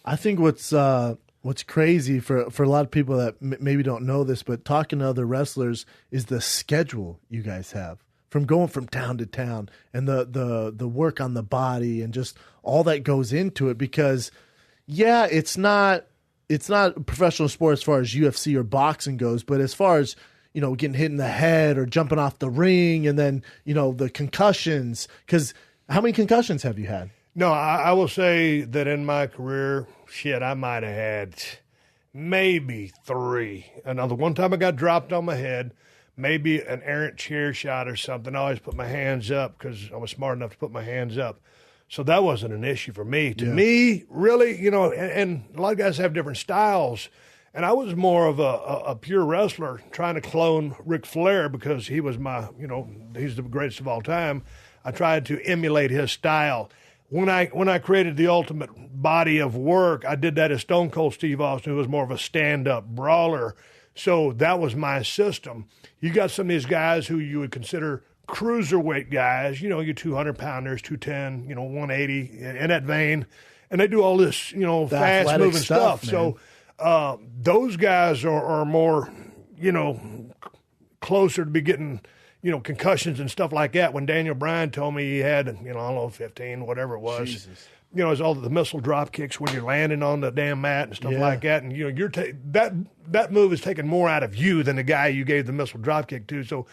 I think what's crazy for a lot of people that maybe don't know this, but talking to other wrestlers, is the schedule you guys have from going from town to town, and the work on the body and just all that goes into it. Because yeah, it's not a professional sport as far as UFC or boxing goes, but as far as, you know, getting hit in the head or jumping off the ring, and then, you know, the concussions. Because how many concussions have you had? No, I will say that in my career, I might have had maybe 3. Another one time I got dropped on my head, maybe an errant chair shot or something. I always put my hands up because I was smart enough to put my hands up. So that wasn't an issue for me. To me, really, you know, and a lot of guys have different styles. And I was more of a pure wrestler trying to clone Ric Flair because he was he's the greatest of all time. I tried to emulate his style. When I created the ultimate body of work, I did that as Stone Cold Steve Austin, who was more of a stand-up brawler. So that was my system. You got some of these guys who you would consider cruiserweight guys, you know, your 200-pounders, 210, 180, in that vein. And they do all this, fast-moving stuff. So those guys are more, closer to be getting – concussions and stuff like that. When Daniel Bryan told me he had, I don't know, 15, whatever it was. Jesus. It's all the missile drop kicks when you're landing on the damn mat and stuff like that. And, that move is taking more out of you than the guy you gave the missile drop kick to. So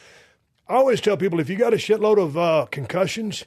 I always tell people, if you got a shitload of concussions,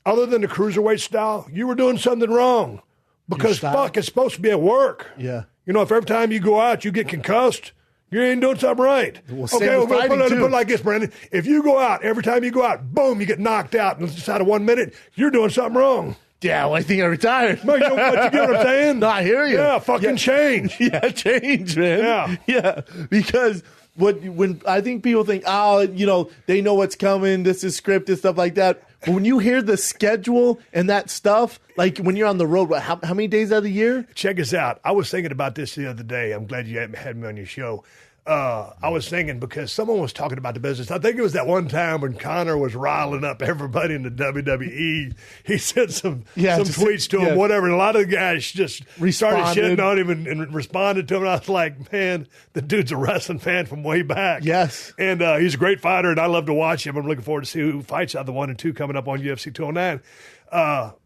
other than the cruiserweight style, you were doing something wrong. Because, it's supposed to be at work. Yeah. If every time you go out you get concussed, you ain't doing something right. Well, we'll put it like this, Brandon. If you go out, every time you go out, boom, you get knocked out inside of 1 minute, you're doing something wrong. Yeah, well, I think I retired. No, you get what I'm saying? No, I hear you. Yeah, change. Yeah, change, man. Yeah, because when I think people think, they know what's coming, this is scripted, stuff like that. But when you hear the schedule and that stuff, like when you're on the road, how many days out of the year? Check us out. I was thinking about this the other day. I'm glad you had me on your show. I was thinking because someone was talking about the business. I think it was that one time when Conor was riling up everybody in the WWE. He sent some tweets to him, whatever. And a lot of the guys just started shitting on him and responded to him. And I was like, man, the dude's a wrestling fan from way back. Yes. And he's a great fighter, and I love to watch him. I'm looking forward to see who fights out the 1 and 2 coming up on UFC 209.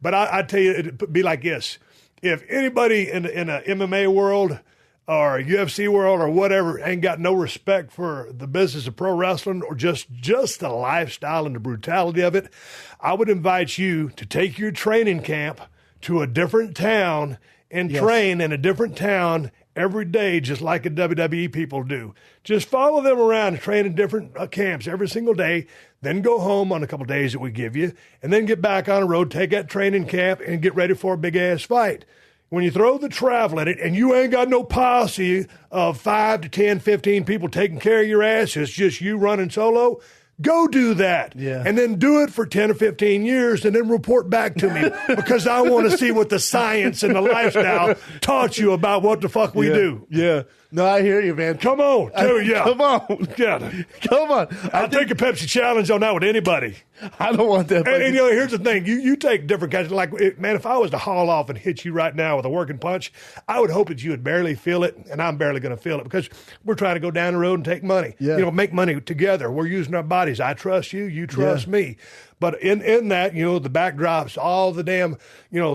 But I tell you, it'd be like this. If anybody in the MMA world or UFC world or whatever ain't got no respect for the business of pro wrestling or just the lifestyle and the brutality of it, I would invite you to take your training camp to a different town and train in a different town every day, just like the WWE people do. Just follow them around and train in different camps every single day, then go home on a couple of days that we give you, and then get back on the road, take that training camp, and get ready for a big-ass fight. When you throw the travel at it and you ain't got no posse of 5 to 10, 15 people taking care of your ass, it's just you running solo, go do that. Yeah. And then do it for 10 or 15 years and then report back to me because I want to see what the science and the lifestyle taught you about what the fuck we do. Yeah. No, I hear you, man. Come on. Come on. Yeah. Come on. I'll take a Pepsi challenge on that with anybody. I don't want that. And here's the thing. You take different kinds of, man, if I was to haul off and hit you right now with a working punch, I would hope that you would barely feel it, and I'm barely going to feel it because we're trying to go down the road and take money. Yeah. Make money together. We're using our bodies. I trust you. You trust me. But in that, the backdrops, all the damn,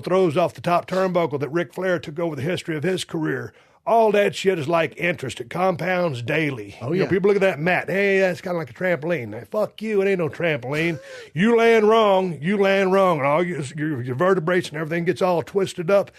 throws off the top turnbuckle that Ric Flair took over the history of his career. All that shit is like interest. It compounds daily. Oh, yeah. People look at that mat. Hey, that's kind of like a trampoline. Hey, fuck you. It ain't no trampoline. You land wrong. And all your vertebrae and everything gets all twisted up.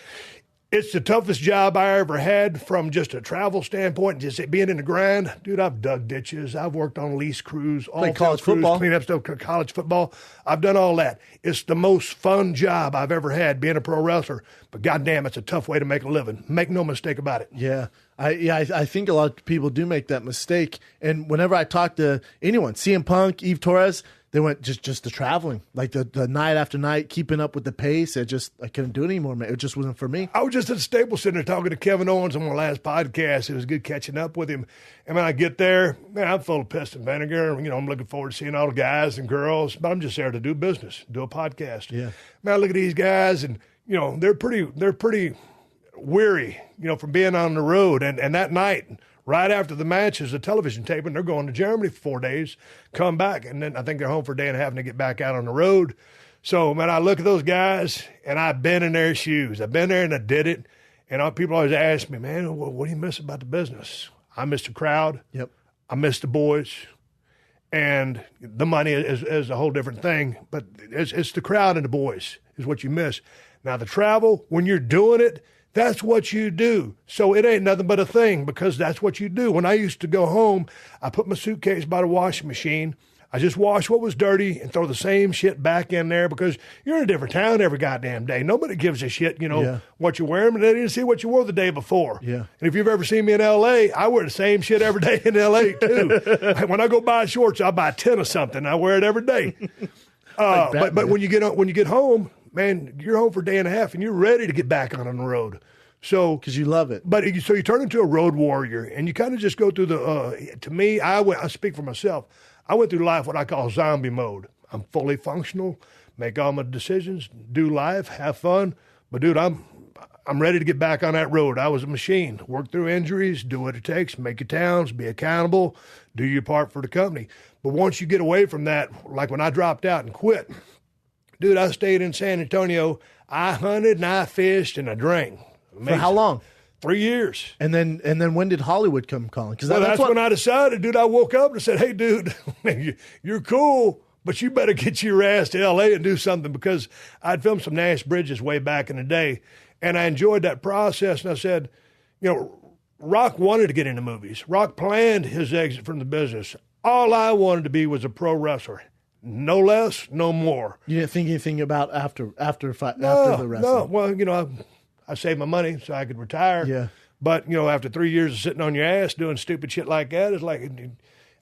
It's the toughest job I ever had from just a travel standpoint, just being in the grind. Dude, I've dug ditches. I've worked on lease crews, like college football, clean up stuff, college football. I've done all that. It's the most fun job I've ever had being a pro wrestler. But goddamn, it's a tough way to make a living. Make no mistake about it. Yeah. I think a lot of people do make that mistake. And whenever I talk to anyone, CM Punk, Eve Torres, they went just the traveling, like the night after night, keeping up with the pace. I couldn't do it anymore, man. It just wasn't for me. I was just at the Staples Center talking to Kevin Owens on my last podcast. It was good catching up with him. And when I get there, man, I'm full of piss and vinegar. I'm looking forward to seeing all the guys and girls, but I'm just there to do business, do a podcast. Yeah. Man, I look at these guys and, they're pretty weary, from being on the road. And that night, right after the match is the television taping. They're going to Germany for 4 days, come back, and then I think they're home for a day and a half and they get back out on the road. So, man, I look at those guys, and I've been in their shoes. I've been there and I did it. And people always ask me, man, what do you miss about the business? I miss the crowd. Yep. I miss the boys. And the money is a whole different thing. But it's the crowd and the boys is what you miss. Now, the travel, when you're doing it, that's what you do. So it ain't nothing but a thing because that's what you do. When I used to go home, I put my suitcase by the washing machine. I just wash what was dirty and throw the same shit back in there because you're in a different town every goddamn day. Nobody gives a shit, what you're wearing, but they didn't see what you wore the day before. Yeah. And if you've ever seen me in L.A., I wear the same shit every day in L.A. too. When I go buy shorts, I buy 10 of something. I wear it every day. But when you get home, man, you're home for a day and a half and you're ready to get back on the road. So, because you love it. But so you turn into a road warrior and you kind of just go through to me, I speak for myself. I went through life what I call zombie mode. I'm fully functional, make all my decisions, do life, have fun. But dude, I'm ready to get back on that road. I was a machine. Work through injuries, do what it takes, make your towns, be accountable, do your part for the company. But once you get away from that, like when I dropped out and quit, dude, I stayed in San Antonio. I hunted and I fished and I drank. For how long? 3 years. And then when did Hollywood come calling? Because that's when I decided, dude. I woke up and said, "Hey, dude, you're cool, but you better get your ass to L.A. and do something." Because I'd filmed some Nash Bridges way back in the day, and I enjoyed that process. And I said, Rock wanted to get into movies. Rock planned his exit from the business. All I wanted to be was a pro wrestler. No less, no more. You didn't think anything about after the wrestling? No. Well, I saved my money so I could retire. Yeah. But, after 3 years of sitting on your ass doing stupid shit like that, it's like,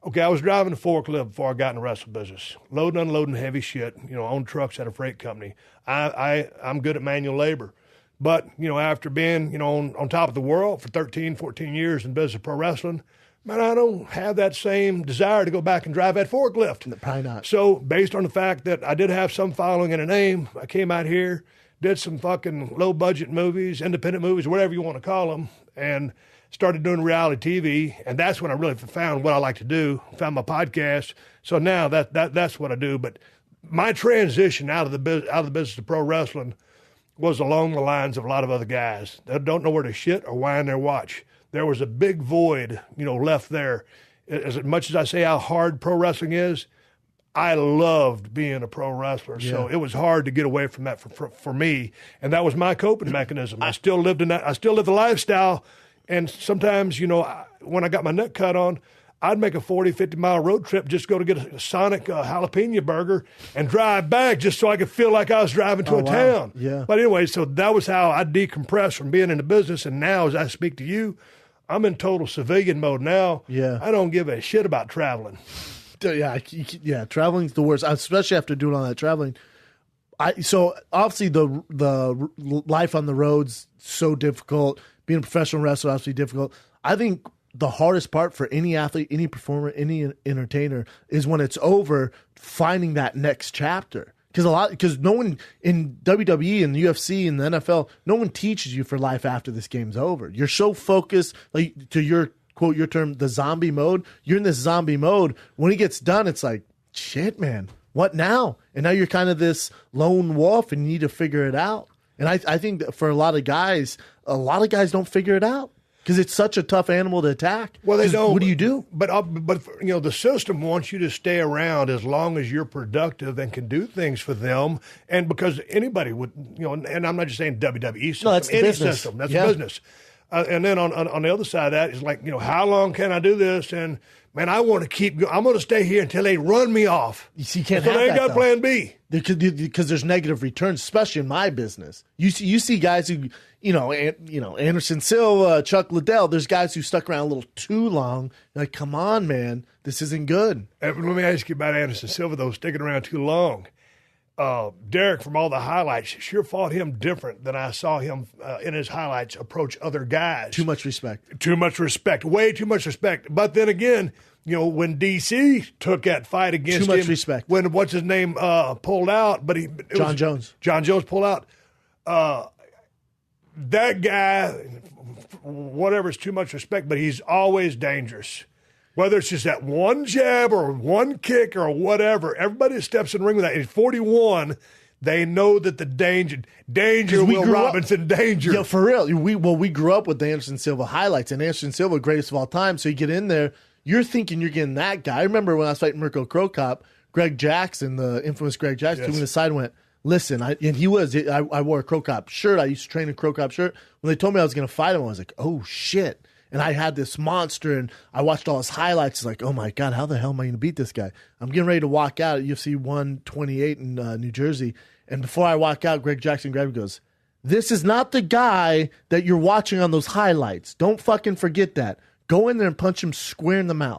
okay, I was driving a forklift before I got in the wrestling business. Loading, unloading heavy shit, on trucks at a freight company. I'm good at manual labor. But, after being, on top of the world for 13, 14 years in business of pro wrestling, man, I don't have that same desire to go back and drive that forklift. Probably not. So based on the fact that I did have some following and a name, I came out here, did some fucking low-budget movies, independent movies, whatever you want to call them, and started doing reality TV. And that's when I really found what I like to do, found my podcast. So now that's what I do. But my transition out of the business of pro wrestling was along the lines of a lot of other guys that don't know where to shit or wind their watch. There was a big void, left there. As much as I say how hard pro wrestling is, I loved being a pro wrestler. Yeah. So it was hard to get away from that for me. And that was my coping mechanism. I still lived in that. I still lived the lifestyle. And sometimes, when I got my nut cut on, I'd make a 40, 50-mile road trip just to go to get a Sonic jalapeno burger and drive back just so I could feel like I was driving to a town. Yeah. But anyway, so that was how I decompressed from being in the business. And now as I speak to you, I'm in total civilian mode now. Yeah. I don't give a shit about traveling. Yeah, traveling's the worst, especially after doing all that traveling. So obviously the life on the road's so difficult. Being a professional wrestler, obviously difficult. I think the hardest part for any athlete, any performer, any entertainer is when it's over, finding that next chapter. Because no one in WWE and the UFC and the NFL, no one teaches you for life after this game's over. You're so focused, like to your quote, your term, the zombie mode. You're in this zombie mode. When it gets done, it's like, shit, man, what now? And now you're kind of this lone wolf and you need to figure it out. And I think that for a lot of guys don't figure it out because it's such a tough animal to attack. Well, they don't. What do you do? But the system wants you to stay around as long as you're productive and can do things for them. And because anybody would, and I'm not just saying WWE system, no, that's any business. system, that's business. And then on the other side of that is like, how long can I do this? And man, I want to keep going. I'm going to stay here until they run me off. You see, you can't so have they ain't that, got plan B. Because there's negative returns, especially in my business. You see guys who, Anderson Silva, Chuck Liddell. There's guys who stuck around a little too long. You're like, come on, man, this isn't good. Let me ask you about Anderson Silva, though, sticking around too long. Derek, from all the highlights, sure fought him different than I saw him in his highlights approach other guys. Too much respect. Way too much respect. But then again, when DC took that fight against him. Too much respect. When, what's his name, pulled out. But John Jones pulled out. that guy, whatever is too much respect, but he's always dangerous. Whether it's just that one jab or one kick or whatever, everybody steps in the ring with that. At 41, they know that the danger, Will Robinson, danger. Yeah, for real. We grew up with the Anderson Silva highlights, and Anderson Silva, greatest of all time. So you get in there, you're thinking you're getting that guy. I remember when I was fighting Mirko Cro Cop, Greg Jackson, the infamous Greg Jackson, took me to the side and went, listen, I wore a Cro Cop shirt. I used to train in a Cro Cop shirt. When they told me I was going to fight him, I was like, oh, shit. And I had this monster, and I watched all his highlights. It's like, oh, my God, how the hell am I going to beat this guy? I'm getting ready to walk out at UFC 128 in New Jersey. And before I walk out, Greg Jackson grabbed me and goes, this is not the guy that you're watching on those highlights. Don't fucking forget that. Go in there and punch him square in the mouth.